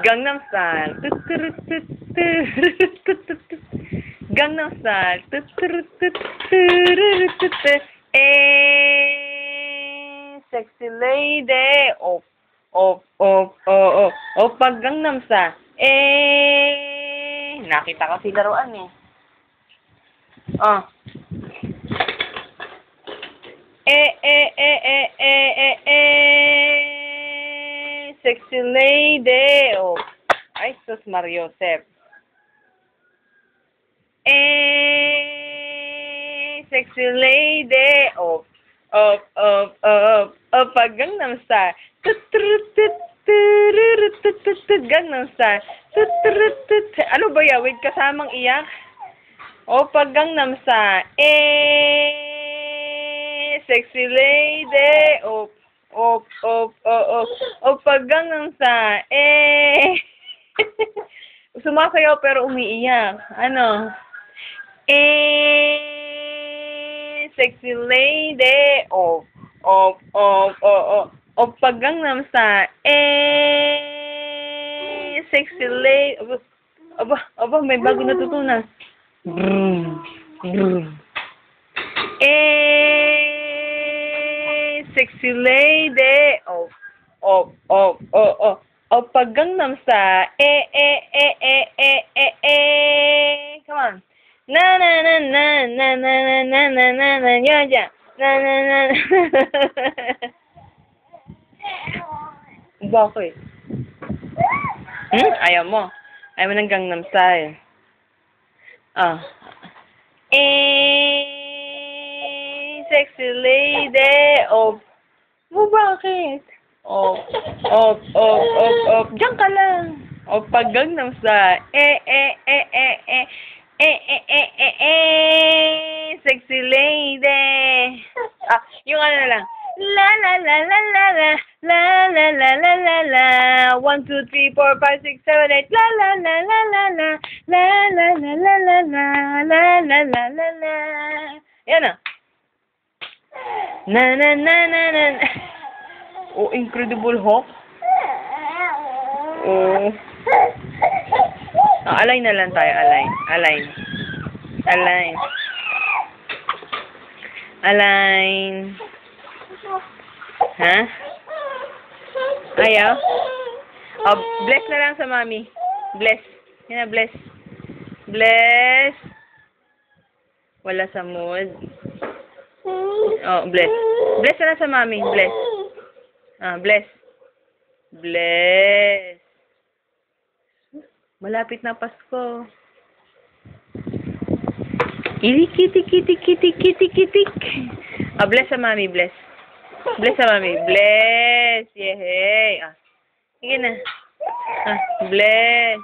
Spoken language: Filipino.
Gangnam Style. Gangnam Style. Sexy lady. Oh, oh, oh, oh, oh. Oh, pag Gangnam Style. Nakita ko si laruan eh. Oh. Sexy lady. Oh. Ay, sus Mariosep. Sexy lady. Oh. Pag Gangnam Style. Gangnam Style. Ano ba yan? Wait, kasamang iyak? Oh, pag Gangnam Style. Sexy lady. Oh. Pag Gangnam Style. Sumasayaw pero umiiyak. Ano? Sexy lady. Pag Gangnam Style. Sexy lady. Aba, may bago natutunan. Sexy lady. Pag Gangnam Style. Come on. Na na na na na na na na na na yeah. Na na na. Bakit? Ayaw mo. Ayaw mo ng Gangnam Style. Sexy lady. Bakit? Diyan ka lang. Pag Gangnam Style. Sexy lady. Yung ano lang. La la la la la la la la la la la la 1, 2, 3, 4, 5, 6, 7, 8 la la la la la la la la la la la la la la la la la. Yan na. Na na na na na. Oh, Incredible Hulk. Oh. Align na lang tayo, align. Ha? Ayaw? Bless na lang sa mami. Bless. Yan na, bless. Bless. Wala sa mood. Bless. Bless na lang sa mami. Bless. Bless. Bless. Malapit na Pasko. Kitty. Bless sa mami, bless. Bless sa mami, bless. Yehey. Sige na. Bless.